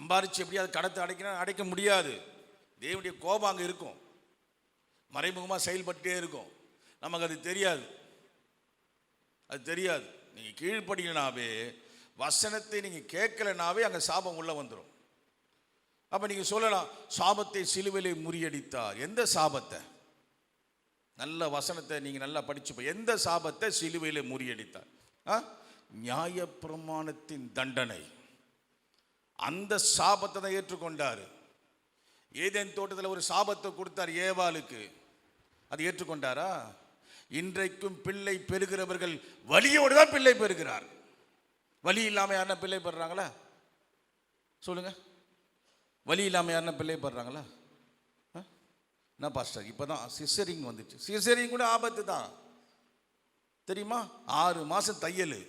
சம்பாரித்து எப்படியாவது கடத்தை அடைக்க முடியாது. தேவனுடைய கோபம் அங்கே இருக்கும், மறைமுகமாக செயல்பட்டே இருக்கும். நமக்கு அது தெரியாது. நீங்கள் கீழ்ப்படினாவே, வசனத்தை நீங்கள் கேட்கலனாவே அங்கே சாபம் உள்ளே வந்துடும். அப்போ நீங்கள் சொல்லலாம், சாபத்தை சிலுவையிலே முறியடித்தார். எந்த சாபத்தை? நல்ல வசனத்தை நீங்கள் நல்லா படிச்சு, எந்த சாபத்தை சிலுவையிலே முறியடித்தார்? நியாயப்பிரமாணத்தின் தண்டனை, அந்த சாபத்தை தான் ஏற்றுக்கொண்டார். ஏதேன் தோட்டத்தில் ஒரு சாபத்தை கொடுத்தார் ஏவாளுக்கு, அது ஏற்றுக்கொண்டாரா? இன்றைக்கும் பிள்ளை பெறுகிறவர்கள் வலியோடு தான் பிள்ளை பெறுகிறார். வலி இல்லாமல் யாருன்னா பிள்ளை பெறுறாங்களா? சொல்லுங்க, வலி இல்லாமல் யாருன்னா பிள்ளை பெறுறாங்களா? என்ன பாஸ்டர், இப்போ தான் சிசரிங் வந்துச்சு. சிசரிங் கூட ஆபத்து தான் தெரியுமா? 6 மாதம் தையல்,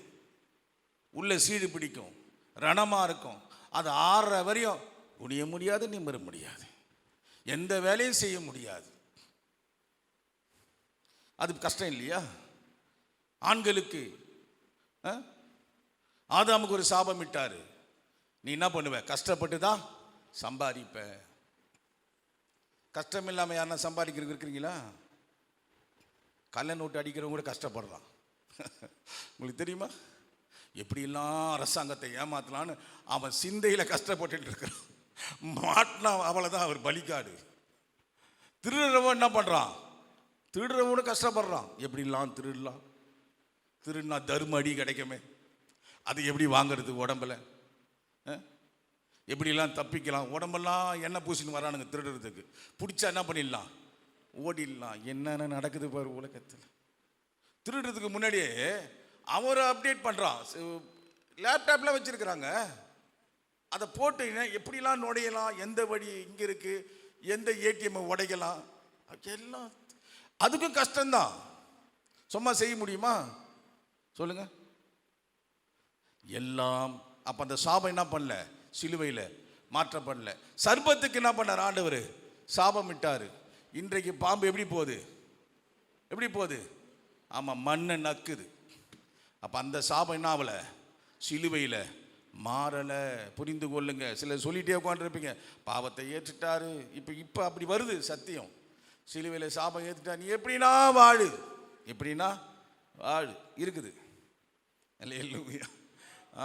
உள்ள சீடு பிடிக்கும், ரணமாக இருக்கும். அது 6 வரையும் குனிய முடியாது, நிமிர முடியாது, எந்த வேலையும் செய்ய முடியாது. அது கஷ்டம் இல்லையா? ஆண்களுக்கு ஆதாமுக்கு ஒரு சாபம் இட்டாரு. நீ என்ன பண்ணுவ? கஷ்டப்பட்டு தான் சம்பாதிப்ப. கஷ்டம் இல்லாமல் யாருன்னா சம்பாதிக்கிறதுக்கு இருக்கிறீங்களா? கள்ள நோட்டு அடிக்கிறவங்க கூட கஷ்டப்படுறான். உங்களுக்கு தெரியுமா? எப்படிலாம் அரசாங்கத்தை ஏமாத்தலான்னு அவன் சிந்தையில் கஷ்டப்பட்டு இருக்கிறான். மாட்டினா அவ்வளோதான் அவர் பலிக்காடு. திருடுறவன் என்ன பண்ணுறான்? திருடுறவனு கஷ்டப்படுறான். எப்படிலாம் திருடலாம், திருடுனா தர்ம அடி கிடைக்குமே, அது எப்படி வாங்கிறது? உடம்புல எப்படிலாம் தப்பிக்கலாம்? உடம்பெல்லாம் எண்ணெய் பூசின்னு வரானுங்க திருடுறதுக்கு. பிடிச்சா என்ன பண்ணிடலாம்? ஓடிடலாம். என்னென்ன நடக்குது பாரு உலகத்தில். திருடுறதுக்கு முன்னாடியே அவரை அப்டேட் பண்ணுறான். லேப்டாப்லாம் வச்சுருக்கிறாங்க, அதை போட்டு எப்படிலாம் நுழையலாம், எந்த வழி இங்கே இருக்குது, எந்த ஏடிஎம்மை உடைக்கலாம், எல்லாம். அதுக்கும் கஷ்டம்தான். சும்மா செய்ய முடியுமா? சொல்லுங்க. எல்லாம். அப்போ அந்த சாபம் என்ன பண்ணல? சிலுவையில் மாற்றப்படல. சர்பத்துக்கு என்ன பண்ணார் ஆண்டவர்? சாபம் இட்டார். இன்றைக்கு பாம்பு எப்படி போகுது? எப்படி போகுது? ஆமாம், மண்ணை நக்குது. அப்போ அந்த சாபம் என்ன ஆகலை? சிலுவையில் மாறலை. புரிந்து கொள்ளுங்க. சிலர் சொல்லிகிட்டே உட்காந்துருப்பீங்க, பாவத்தை ஏற்றுட்டாரு. இப்போ அப்படி வருது சத்தியம். சிலுவையில் சாபம் ஏற்றுட்டா, நீ எப்படின்னா வாழு, எப்படின்னா வாழு இருக்குது. அல்லேலூயா.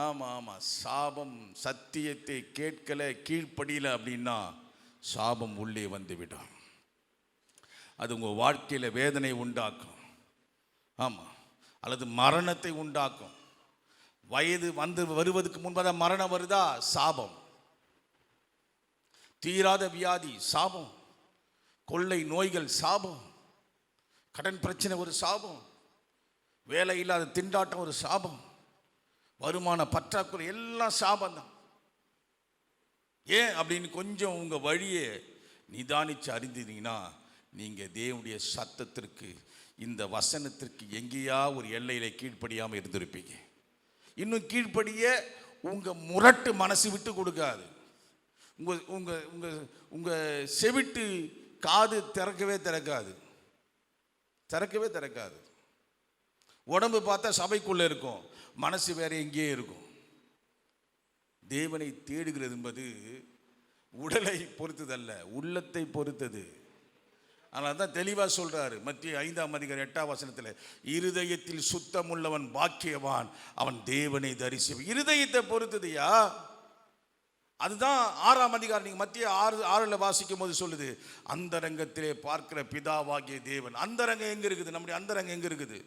ஆமாம், சாபம் சத்தியத்தை கேட்கலை, கீழ்ப்படியலை அப்படின்னா சாபம் உள்ளே வந்துவிடும். அது உங்கள் வாழ்க்கையில் வேதனை உண்டாக்கும். ஆமாம், அல்லது மரணத்தை உண்டாக்கும். வயது வருவதற்கு முன்பதாக மரணம் வருதா? சாபம். தீராத வியாதி சாபம், கொள்ளை நோய்கள் சாபம், கடன் பிரச்சனை ஒரு சாபம், வேலை இல்லாத திண்டாட்டம் ஒரு சாபம், வருமான பற்றாக்குறை எல்லாம் சாபம் தான். ஏன் அப்படின்னு கொஞ்சம் உங்கள் வழியை நிதானித்து அறிந்தீங்கன்னா நீங்கள் தேவனுடைய சத்தத்திற்கு, இந்த வசனத்திற்கு எங்கேயா ஒரு எல்லையில கீழ்ப்படியாமல் இருந்திருப்பீங்க. இன்னும் கீழ்ப்படிய உங்கள் முரட்டு மனசு விட்டு கொடுக்காது. உங்கள் செவிட்டு காது திறக்கவே திறக்காது. உடம்பு பார்த்தா சபைக்குள்ளே இருக்கும், மனசு வேற எங்கேயே இருக்கும். தேவனை தேடுகிறது என்பது உடலை பொறுத்ததல்ல, உள்ளத்தை பொறுத்தது. அதனால தான் தெளிவாக சொல்கிறாரு மத்திய 5:8 இருதயத்தில் சுத்தமுள்ளவன் பாக்கியவான், அவன் தேவனை தரிசி. இருதயத்தை பொறுத்ததுயா. அதுதான் 6 நீங்கள் மத்திய 6 வாசிக்கும் போது சொல்லுது, அந்தரங்கத்திலே பார்க்கிற பிதாவாகிய தேவன். அந்தரங்கம் எங்கே இருக்குது? நம்முடைய அந்தரங்கம் எங்கே இருக்குது?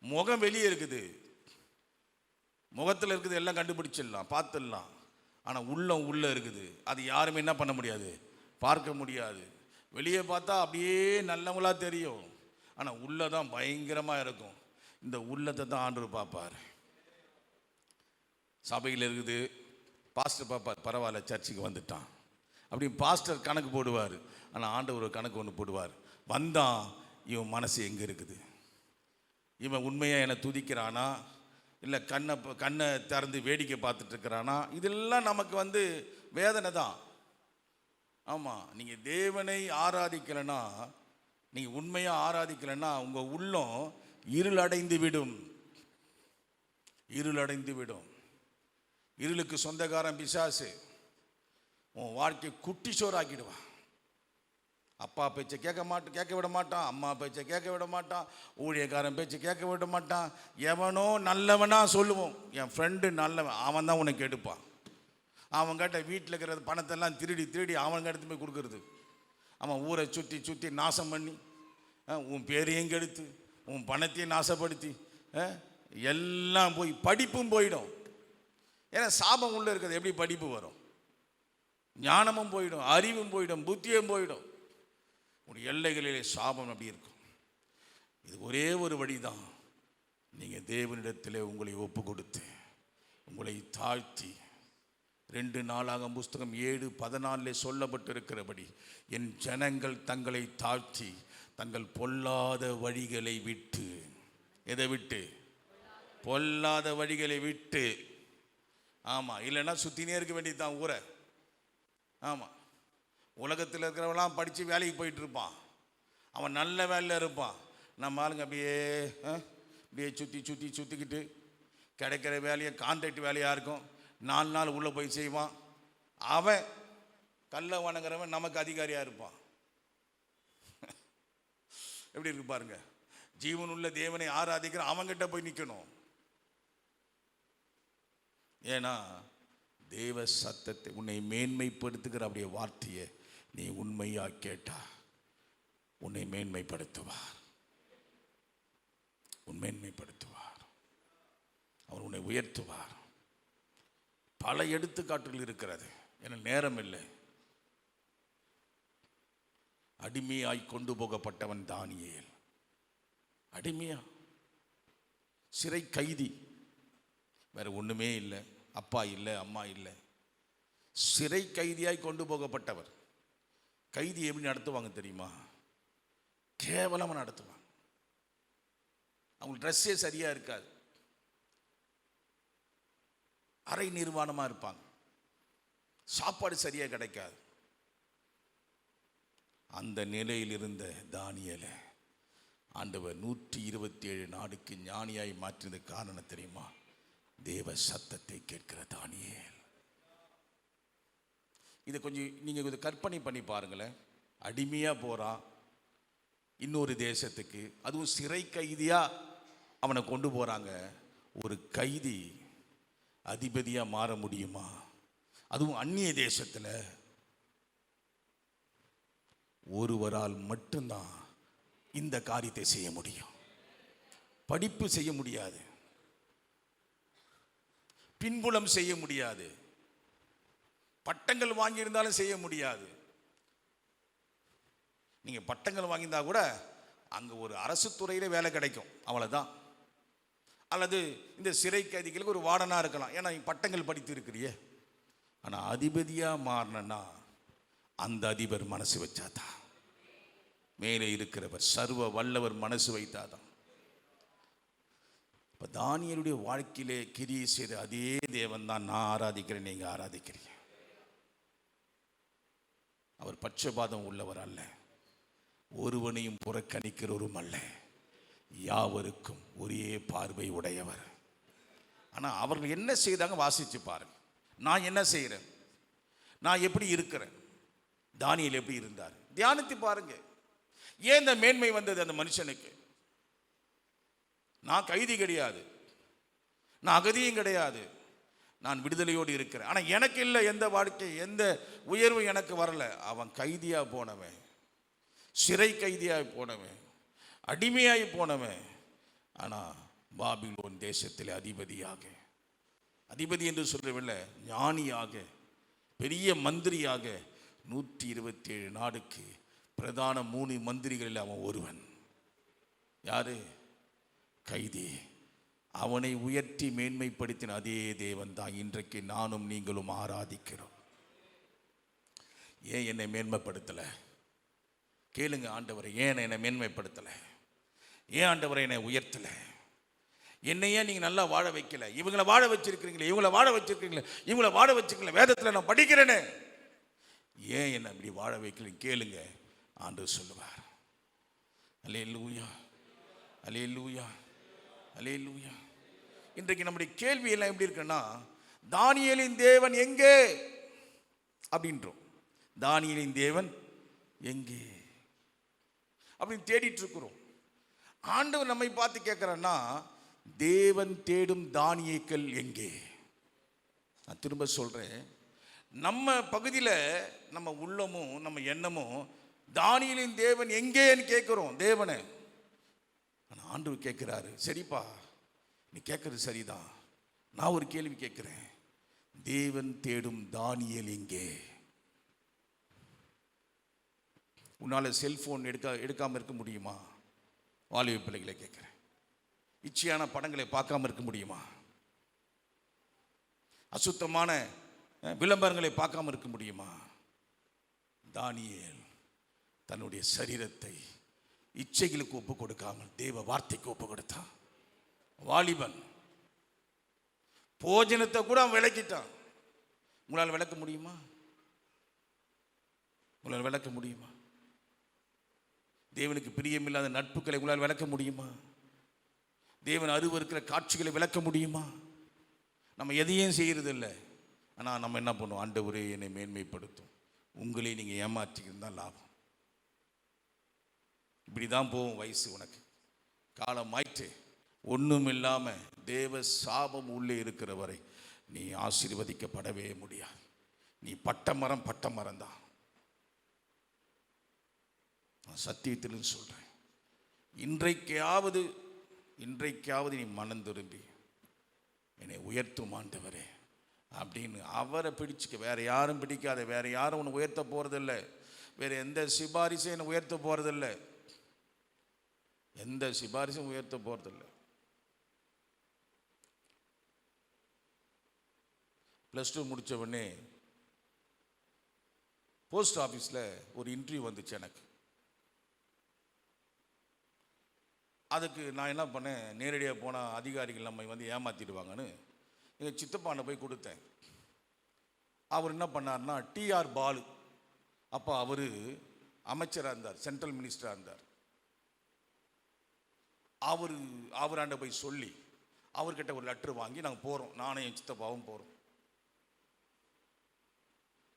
முகம் வெளியே இருக்குது. முகத்தில் இருக்குது எல்லாம் கண்டுபிடிச்சிடலாம், பார்த்துடலாம். ஆனால் உள்ளம் உள்ளே இருக்குது. அது யாருமே என்ன பண்ண முடியாது? பார்க்க முடியாது. வெளியே பார்த்தா அப்படியே நல்லவங்களாக தெரியும், ஆனால் உள்ளதான் பயங்கரமாக இருக்கும். இந்த உள்ளத்தை தான் ஆண்டவர் பார்ப்பார். சபையில் இருக்குது, பாஸ்டர் பார்ப்பார், பரவாயில்ல சர்ச்சுக்கு வந்துட்டான் அப்படி பாஸ்டர் கணக்கு போடுவார். ஆனால் ஆண்டவர் ஒரு கணக்கு ஒன்று போடுவார். வந்தான், இவன் மனசு எங்கே இருக்குது? இவன் உண்மையாக என்னை துதிக்கிறானா, இல்லை கண்ணை திறந்து வேடிக்கை பார்த்துட்டு இருக்கிறானா? இதெல்லாம் நமக்கு வேதனை தான். ஆமாம், நீங்கள் தேவனை ஆராதிக்கலைன்னா, நீங்கள் உண்மையாக ஆராதிக்கலைன்னா உங்கள் உள்ளம் இருளடைந்து விடும். இருளுக்கு சொந்தக்காரன் பிசாசு. உன் வாழ்க்கையை குட்டி சோறாக்கிடுவான். அப்பா பேச்சை கேட்க விட மாட்டான், அம்மா பேச்சை கேட்க விட மாட்டான், ஊழியக்காரன் பேச்சை கேட்க விட மாட்டான். எவனோ நல்லவனா சொல்லுவோம், என் ஃப்ரெண்டு நல்லவன், அவன் தான் உனக்கு எடுப்பான். அவன்கிட்ட வீட்டில் இருக்கிற பணத்தெல்லாம் திருடி அவனுக்கு எடுத்து போய் கொடுக்கறது. அவன் ஊரை சுற்றி நாசம் பண்ணி உன் பேரையும் கெடுத்து உன் பணத்தையும் நாசப்படுத்தி எல்லாம் போய் படிப்பும் போயிடும். ஏன்னா சாபம் உள்ளே இருக்கிறது எப்படி படிப்பு வரும்? ஞானமும் போயிடும், அறிவும் போயிடும், புத்தியும் போயிடும். உடைய எல்லைகளிலே சாபம் அப்படி இருக்கும். இது ஒரே ஒரு வழிதான். நீங்கள் தேவனிடத்திலே உங்களை ஒப்பு கொடுத்து உங்களை தாழ்த்தி 2 நாளாகமம் புஸ்தகம் 7:14 சொல்லப்பட்டிருக்கிறபடி என் ஜனங்கள் தங்களை தாழ்த்தி தங்கள் பொல்லாத வழிகளை விட்டு, எதை விட்டு? பொல்லாத வழிகளை விட்டு. ஆமாம், இல்லைன்னா சுற்றினே இருக்க வேண்டியதுதான் ஊரை. ஆமாம், உலகத்தில் இருக்கிறவெல்லாம் படித்து வேலைக்கு போயிட்டு இருப்பான், அவன் நல்ல வேலையில் இருப்பான். நம்ம ஆளுங்க அப்படியே சுற்றிக்கிட்டு கிடைக்கிற வேலையை கான்ட்ராக்ட் வேலையாக இருக்கும், 4 நாள் உள்ளே போய் செய்வான். அவன் கல்லை வணங்குறவன் நமக்கு அதிகாரியாக இருப்பான். எப்படி இருக்கு பாருங்க. ஜீவனுள்ள தேவனை ஆராதிக்கிற அவங்கிட்ட போய் நிற்கணும். ஏன்னா தேவ சத்தத்தை, உன்னை மேன்மைப்படுத்துகிற அப்படியே வார்த்தையை நீ உண்மையா கேட்டா உன்னை மேன்மைப்படுத்துவார். அவர் உன்னை உயர்த்துவார். பல எடுத்துக்காட்டுகள் இருக்கிறது, என நேரம் இல்லை. அடிமையாய் கொண்டு போகப்பட்டவன் தானியேல். அடிமையா, சிறை கைதி, வேற ஒண்ணுமே இல்லை, அப்பா இல்லை, அம்மா இல்லை, சிறை கைதியாய் கொண்டு போகப்பட்டவர். கைதி எப்படி நடத்துவாங்க தெரியுமா? கேவலமாக நடத்துவாங்க. அவங்க ட்ரெஸ்ஸே சரியா இருக்காது, அரை நிர்வாணமாக இருப்பாங்க, சாப்பாடு சரியாக கிடைக்காது. அந்த நிலையில் இருந்த தானியேலை ஆண்டவர் 127 நாடுக்கு ஞானியாய் மாற்றினது காரணம் தெரியுமா? தேவ சத்தத்தை கேட்கிற தானியேல். இதை கொஞ்சம் நீங்கள் கொஞ்சம் கற்பனை பண்ணி பாருங்களேன். அடிமையாக போகிறான் இன்னொரு தேசத்துக்கு, அதுவும் சிறை கைதியாக அவனை கொண்டு போகிறாங்க. ஒரு கைதி அதிபதியாக மாற முடியுமா? அதுவும் அந்நிய தேசத்தில். ஒருவரால் மட்டும்தான் இந்த காரியத்தை செய்ய முடியும். படிப்பு செய்ய முடியாது, பின்புலம் செய்ய முடியாது, பட்டங்கள் வாங்கியிருந்தாலும் செய்ய முடியாது. நீங்க பட்டங்கள் வாங்கியிருந்தா கூட அங்க ஒரு அரசு துறையில வேலை கிடைக்கும், அவ்வளவுதான். அல்லது இந்த சிறை கைதிகளுக்கு ஒரு வார்டனா இருக்கலாம், ஏன்னா பட்டங்கள் படித்து இருக்கிறியே. ஆனா அதிபதியா மாறினா அந்த அதிபர் மனசு வச்சாதான், மேலே இருக்கிறவர் சர்வ வல்லவர் மனசு வைத்தாதான். இப்ப தானியேலுடைய வாழ்க்கையிலே கிரியை செய்த அதே தேவன் தான் நான் ஆராதிக்கிறேன், நீங்க ஆராதிக்கிறீங்க. அவர் பட்சபாதம் உள்ளவர் அல்ல, ஒருவனையும் புறக்கணிக்கிறவரும் அல்ல, யாவருக்கும் ஒரே பார்வை உடையவர். ஆனா அவர்கள் என்ன செய்தாங்க வாசிச்சு பாருங்க. நான் என்ன செய்கிறேன், நான் எப்படி இருக்கிறேன், தானியேல் எப்படி இருந்தார், தியானித்து பாருங்க. ஏன் இந்த மேன்மை வந்தது அந்த மனுஷனுக்கு? நான் கைதி கிடையாது, நான் அகதியும் கிடையாது, நான் விடுதலையோடு இருக்கிறேன். ஆனால் எனக்கு இல்லை எந்த வாழ்க்கை, எந்த உயர்வு எனக்கு வரல. அவன் கைதியாக போனவன், சிறை கைதியாக போனவன், அடிமையாகி போனவன். ஆனால் பாபிலோன் தேசத்தில் அதிபதியாக, அதிபதி என்று சொல்லவில்லை, ஞானியாக, பெரிய மந்திரியாக 127 நாடுக்கு பிரதான 3 மந்திரிகளில் அவன் ஒருவன். யாரு? கைதி. அவனை உயர்த்தி மேன்மைப்படுத்தின அதே தேவன் தான் இன்றைக்கு நானும் நீங்களும் ஆராதிக்கிறோம். ஏன் என்னை மேன்மைப்படுத்தலை? கேளுங்க ஆண்டவரை, ஏன் என்னை மேன்மைப்படுத்தலை? ஏன் ஆண்டவரை என்னை உயர்த்தலை? என்னையே நீங்கள் நல்லா வாழ வைக்கல, இவங்களை வாழ வச்சிருக்கிறீங்களே, இவங்களை வாழ வச்சிருக்கீங்களே, இவங்களை வாழ வச்சிருக்கீங்களே, வேதத்தில் நான் படிக்கிறேனே, ஏன் என்னை அப்படி வாழ வைக்கல? கேளுங்க, ஆண்டவர் சொல்லுவார். அல்லேலூயா, அல்லேலூயா, அல்லேலூயா. இன்றைக்கு நம்முடைய கேள்வி எல்லாம் எப்படி இருக்குன்னா, தானியேலின் தேவன் எங்கே? அப்படின்றோம். தானியேலின் தேவன் எங்கே அப்படின்னு தேடிட்டு இருக்கிறோம். ஆண்டவர் நம்மை பார்த்து கேட்கிறான்னா, தேவன் தேடும் தானியேக்கள் எங்கே? நான் திரும்ப சொல்றேன், நம்ம பகுதியில் நம்ம உள்ளமும் நம்ம எண்ணமும் தானியேலின் தேவன் எங்கேன்னு கேட்கிறோம் தேவனை. ஆனால் ஆண்டவர் கேட்கிறாரு, சரிப்பா நீ கேட்கறது சரிதான், நான் ஒரு கேள்வி கேட்கிறேன், தேவன் தேடும் தானியேல் எங்கே? உன்னால் செல்போன் எடுக்காமல் இருக்க முடியுமா? வாலிப பிள்ளைகளை கேட்குறேன். இச்சையான படங்களை பார்க்காம இருக்க முடியுமா? அசுத்தமான விளம்பரங்களை பார்க்காம இருக்க முடியுமா? தானியேல் தன்னுடைய சரீரத்தை இச்சைகளுக்கு ஒப்பு கொடுக்காமல் தேவ வார்த்தைக்கு ஒப்பு கொடுத்தான். வாலிபன் போஜனத்தை கூட அவன் விளக்கிட்டான். உங்களால் விளக்க முடியுமா? உங்களால் விளக்க முடியுமா? தேவனுக்கு பிரியமில்லாத நட்புகளை உங்களால் விளக்க முடியுமா? தேவன் அருவருக்கிற காட்சிகளை விளக்க முடியுமா? நம்ம எதையும் செய்யறதில்லை. ஆனால் நம்ம என்ன பண்ணுவோம்? ஆண்டவரே என்னை மேன்மைப்படுத்தும், உங்களே நீங்கள் ஏமாற்றிக்கிட்டு தான் லாபம். இப்படி தான் போகும் வயசு. உனக்கு காலம் ஆயிற்று, ஒன்றும் இல்லாமல் தேவ சாபம் உள்ளே இருக்கிற வரை நீ ஆசீர்வதிக்கப்படவே முடியாது. நீ பட்டமரம் தான். நான் சத்தியத்திலும் சொல்கிறேன், இன்றைக்காவது நீ மனம் திரும்பி என்னை உயர்த்தும் ஆண்டவரே அப்படின்னு அவரை பிடிச்சிக்க. வேற யாரும் பிடிக்காத, வேற யாரும் உன்னை உயர்த்த போறதில்லை. வேற எந்த சிபாரிசும் என்னை உயர்த்த போறதில்லை. எந்த சிபாரிசும் உயர்த்த போறதில்லை. +2 முடித்த உடனே போஸ்ட் ஆஃபீஸில் ஒரு இன்டர்வியூ வந்துச்சு எனக்கு. அதுக்கு நான் என்ன பண்ணேன், நேரடியாக போனால் அதிகாரிகள் நம்ம ஏமாற்றிடுவாங்கன்னு எங்கள் சித்தப்பானை போய் கொடுத்தேன். அவர் என்ன பண்ணார்னா, TR பாலு, அப்போ அவர் அமைச்சராக இருந்தார், சென்ட்ரல் மினிஸ்டராக இருந்தார். அவராண்ட போய் சொல்லி அவர்கிட்ட ஒரு லெட்டர் வாங்கி நாங்கள் போகிறோம். நானும் என் சித்தப்பாவும் போகிறோம்.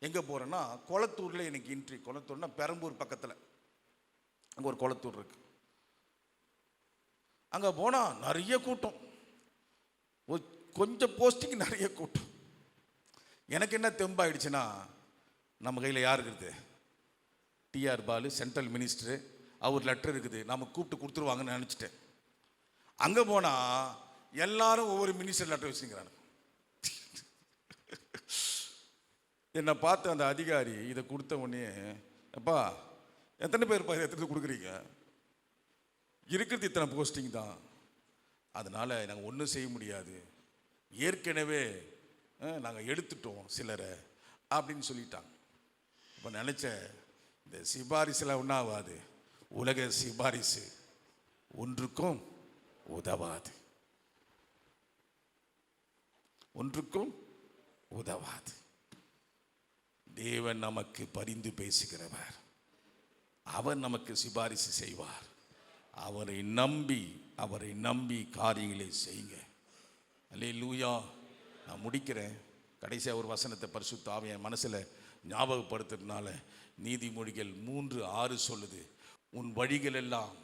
எங்கே போகிறேன்னா, கொளத்தூரில் எனக்கு இன்ட்ரி. கொளத்தூர்னா பெரம்பூர் பக்கத்தில் அங்கே ஒரு கொளத்தூர் இருக்குது. அங்கே போனால் நிறைய கூட்டம், கொஞ்சம் போஸ்டிங் நிறைய கூட்டம். எனக்கு என்ன தெம்பாயிடுச்சுன்னா, நம்ம கையில் யார் இருக்குது? TR பாலு, சென்ட்ரல் மினிஸ்டரு, அவர் லெட்டர் இருக்குது, நம்ம கூப்பிட்டு கொடுத்துருவாங்கன்னு நினச்சிட்டேன். அங்கே போனால் எல்லாரும் ஒவ்வொரு மினிஸ்டர் லெட்டர் வச்சுக்கிறாங்க. என்னை பார்த்து அந்த அதிகாரி இதை கொடுத்த உடனே, அப்பா எத்தனை பேர் எத்தனை கொடுக்குறீங்க? இருக்கிறது இத்தனை போஸ்டிங் தான், அதனால் நாங்கள் ஒன்றும் செய்ய முடியாது, ஏற்கனவே நாங்கள் எடுத்துட்டோம் சிலரை அப்படின்னு சொல்லிட்டாங்க. இப்போ நினச்சேன், இந்த சிபாரிசுலாம் ஒன்றாகாது, உலக சிபாரிசு ஒன்றுக்கும் உதவாது, ஒன்றுக்கும் உதவாது. தேவன் நமக்கு பரிந்து பேசுகிறவர், அவர் நமக்கு சிபாரிசு செய்வார். அவரை நம்பி காரியங்களை செய்யுங்க. அல்லேலூயா. நான் முடிக்கிறேன். கடைசியாக ஒரு வசனத்தை பரிசுத்த ஆவியை என் மனசில் ஞாபகப்படுத்துறதுனால, நீதிமொழிகள் 3:6 சொல்லுது, உன் வழிகளெல்லாம்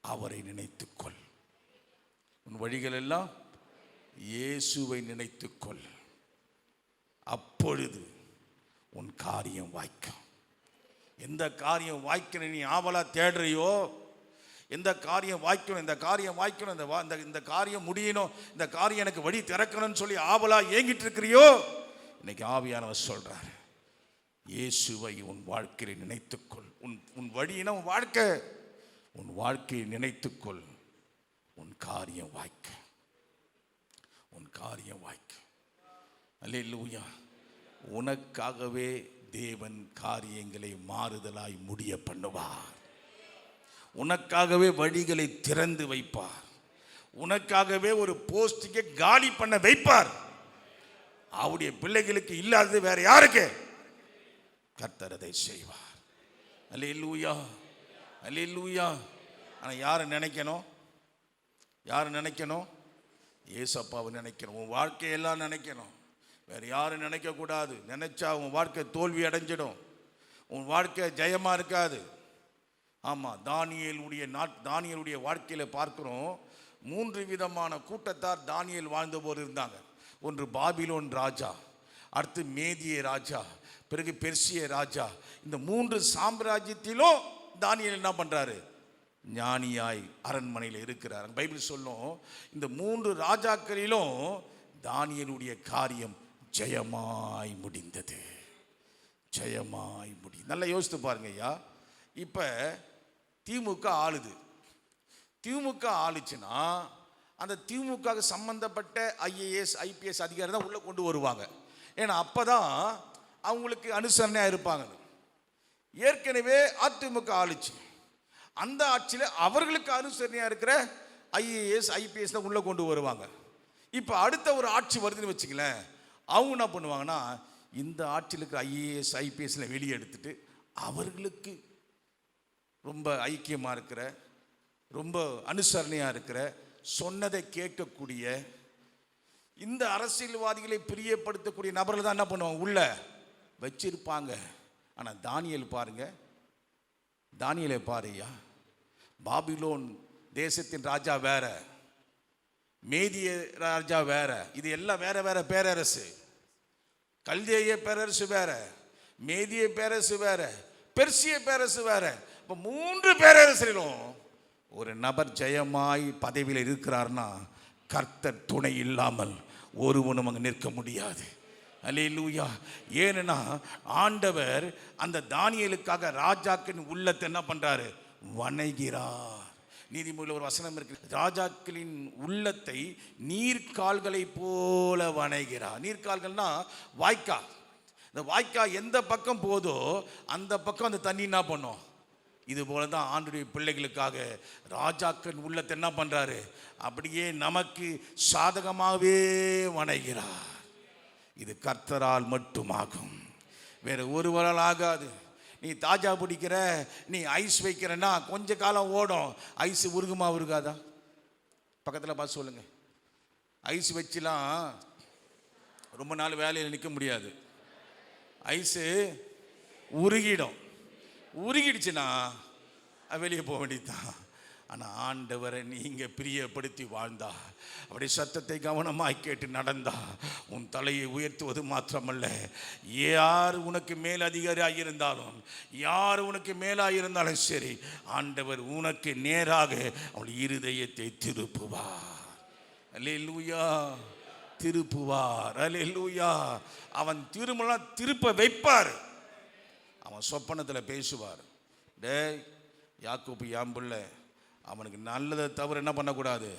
அவரை நினைத்துக்கொள். உன் வழிகளெல்லாம் இயேசுவை நினைத்துக்கொள், அப்பொழுது உன் காரியம் வாய்க்கும். எந்த காரியம் வாய்க்கணும் நீ ஆவலா தேடுறியோ, எந்த காரியம் வாய்க்கணும், இந்த காரியம் வாய்க்கணும், இந்த காரியம் முடியணும், இந்த காரியம் எனக்கு வழி திறக்கணும்னு சொல்லி ஆவலா ஏங்கிட்டு இருக்கிறியோ, இன்னைக்கு ஆவியானவர் சொல்றார், இயேசுவை உன் வாழ்க்கையில் நினைத்துக்கொள். உன் வழியின உன் வாழ்க்கை, உன் வாழ்க்கையை நினைத்துக்கொள், உன் காரியம் வாய்க்க, உன் காரியம் வாய்க்க. அல்லேலூயா. உனக்காகவே தேவன் காரியங்களை மாறுதலாய் முடிய பண்ணுவார். உனக்காகவே வழிகளை திறந்து வைப்பார். உனக்காகவே ஒரு போஸ்டிங்கை காலி பண்ண வைப்பார். அவருடைய பிள்ளைகளுக்கு இல்லாதது வேற யாருக்கு? கர்த்தர் அதை செய்வார். அல்லேலூயா, அல்லேலூயா. ஆனால் யாரை நினைக்கணும்? யாரை நினைக்கணும்? ஏசப்பாவை நினைக்கணும். உன் வாழ்க்கையெல்லாம் நினைக்கணும். வேறு யாரும் நினைக்கக்கூடாது. நினைச்சா உன் வாழ்க்கை தோல்வி அடைஞ்சிடும், உன் வாழ்க்கை ஜெயமாக இருக்காது. ஆமாம், தானியேலுடைய வாழ்க்கையில் பார்க்குறோம். 3 விதமான கூட்டத்தார் தானியேல் வாழ்ந்தபோது இருந்தாங்க. ஒன்று பாபிலோன் ராஜா, அடுத்து மேதிய ராஜா, பிறகு பெர்சிய ராஜா. இந்த 3 சாம்ராஜ்யத்திலும் தானியேல் என்ன பண்ணுறாரு? ஞானியாய் அரண்மனையில் இருக்கிறார். பைபிள் சொல்லும், இந்த 3 ராஜாக்களிலும் தானியேலுடைய காரியம் ஜெயமாய் முடிந்தது. ஜெயமாய் நல்லா யோசித்து பாருங்க ஐயா. இப்போ திமுக ஆளுது. திமுக ஆளுச்சுன்னா அந்த திமுக சம்பந்தப்பட்ட IAS IPS அதிகாரி தான் உள்ளே கொண்டு வருவாங்க. ஏன்னா அப்போ தான் அவங்களுக்கு அனுசரணையாக இருப்பாங்க. ஏற்கனவே அதிமுக ஆளுச்சு, அந்த ஆட்சியில் அவர்களுக்கு அனுசரணையாக இருக்கிற IAS IPS தான் உள்ளே கொண்டு வருவாங்க. இப்போ அடுத்த ஒரு ஆட்சி வருதுன்னு வச்சுங்களேன், அவங்க என்ன பண்ணுவாங்கன்னா இந்த ஆட்சியில் இருக்கிற IAS IPSல வெளியே எடுத்துட்டு அவர்களுக்கு ரொம்ப ஐக்கியமாக இருக்கிற, ரொம்ப அனுசரணையாக இருக்கிற, சொன்னதை கேட்கக்கூடிய, இந்த அரசியல்வாதிகளை பிரியப்படுத்தக்கூடிய நபர்கள் தான் என்ன பண்ணுவாங்க, உள்ள வச்சிருப்பாங்க. ஆனால் தானியேல் பாருங்க, தானியேலை பாருயா. பாபிலோன் தேசத்தின் ராஜா வேற, மேதிய ராஜா வேற, இது எல்லாம் வேற வேற பேரரசு. கல்தேய பேரரசு வேற, மேதிய பேரரசு வேற, பெர்சிய பேரரசு வேற. இப்போ 3 பேரரசிலும் ஒரு நபர் ஜெயமாய் பதவியில் இருக்கிறார்னா கர்த்தர் துணை இல்லாமல் ஒருவனும் அங்கே நிற்க முடியாது. அல்லேலூயா. ஏன்னா ஆண்டவர் அந்த தானியேலுக்காக ராஜாக்களின் உள்ளத்தை என்ன பண்றாரு? வணங்கிறார். நீதிமொழியில் ஒரு வசனம் இருக்கு, ராஜாக்களின் உள்ளத்தை நீர்க்கால்களை போல வணங்கிறார். நீர்க்கால்கள்னா வாய்க்கா. இந்த வாய்க்கா எந்த பக்கம் போதோ அந்த பக்கம் அந்த தண்ணி என்ன பண்ணும்? இது போல தான் ஆண்டுடைய பிள்ளைகளுக்காக ராஜாக்கள் உள்ளத்தை என்ன பண்றாரு? அப்படியே நமக்கு சாதகமாகவே வணங்கிறார். இது கர்த்தரால் மட்டுமாகும், வேற ஒருவரால் ஆகாது. நீ தாஜா பிடிக்கிற, நீ ஐஸ் வைக்கிறன்னா கொஞ்ச காலம் ஓடும், ஐஸ் உருகுமா உருகாதா? பக்கத்தில் பார்த்து சொல்லுங்க. ஐஸ் வச்சுலாம் ரொம்ப நாள் வேலையில் நிற்க முடியாது. ஐஸு உருகிடும். உருகிடுச்சுன்னா வெளியே போக வேண்டியதுதான். ஆனால் ஆண்டவரை நீங்கள் பிரியப்படுத்தி வாழ்ந்தா, அப்படி சத்தத்தை கவனமாய் கேட்டு நடந்தா, உன் தலையை உயர்த்துவது மாத்திரமல்ல, யார் உனக்கு மேலதிகாரியாக இருந்தாலும், யார் உனக்கு மேலாக இருந்தாலும் சரி, ஆண்டவர் உனக்கு நேராக அவன் இருதயத்தை திருப்புவார். அல்லேலூயா. திருப்புவார். அல்லேலூயா. அவன் திருப்ப வைப்பார். அவன் சொப்பனத்தில் பேசுவார். டே யாக்கோபு யாம்புள்ள, அவனுக்கு நல்லதை தவிர என்ன பண்ணக்கூடாது,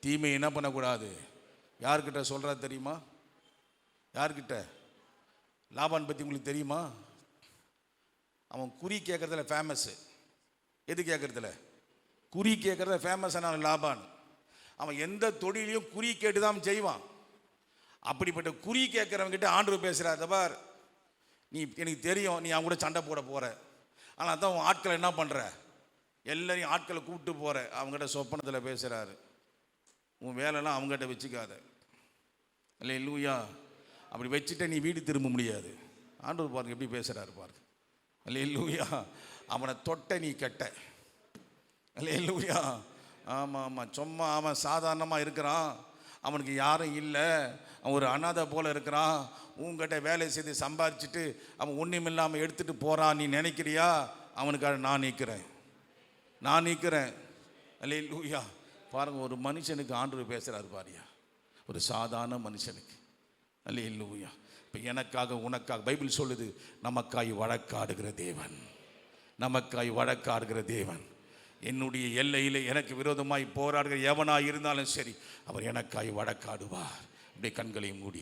தீமை என்ன பண்ணக்கூடாது. யார்கிட்ட சொல்கிறா தெரியுமா? யார்கிட்ட? லாபான் பற்றி உங்களுக்கு தெரியுமா? அவன் குறி கேட்குறதுல ஃபேமஸ்ஸு. எது கேட்குறதுல? குறி கேட்குறதுல ஃபேமஸான லாபான். அவன் எந்த தொழிலையும் குறி கேட்டு தான் செய்வான். அப்படிப்பட்ட குறி கேட்குறவங்கிட்ட ஆண்டவர் பேசுகிறார், தபார் நீ எனக்கு தெரியும் நீ அவங்க கூட சண்டை போட போகிற, ஆனால் தான் உன் ஆட்களை என்ன பண்ணுற, எல்லாரையும் ஆட்களை கூப்பிட்டு போகிற. அவங்ககிட்ட சொப்பனத்தில் பேசுகிறாரு, உன் வேலைலாம் அவங்ககிட்ட வச்சுக்காத. அல்லேலூயா. அப்படி வச்சுட்டு நீ வீடு திரும்ப முடியாது. ஆண்டவர் பாருங்க எப்படி பேசுகிறாரு பாருங்க. அல்லேலூயா. அவனை தொட்ட நீ கெட்ட. அல்லேலூயா. ஆமாம் ஆமாம், சும்மா அவன் சாதாரணமாக இருக்கிறான், அவனுக்கு யாரும் இல்லை, அவன் ஒரு அனாதை போல் இருக்கிறான், உங்ககிட்ட வேலை செய்து சம்பாதிச்சுட்டு அவன் ஒன்றுமில்லாமல் எடுத்துகிட்டு போகிறான், நீ நினைக்கிறியா? அவனுக்காக நான் நிற்கிறேன். அல்லேலூயா. பாருங்கள், ஒரு மனுஷனுக்கு ஆண்டவர் பேசுகிறாரு பாரியா, ஒரு சாதாரண மனுஷனுக்கு. அல்லேலூயா. இப்போ எனக்காக உனக்காக பைபிள் சொல்லுது, நமக்காய் வழக்காடுகிற தேவன், நமக்காய் வழக்காடுகிற தேவன். என்னுடைய எல்லையில் எனக்கு விரோதமாய் போராடுகிற எவனாக இருந்தாலும் சரி, அவர் எனக்காய் வழக்காடுவார். அப்படியே கண்களை மூடி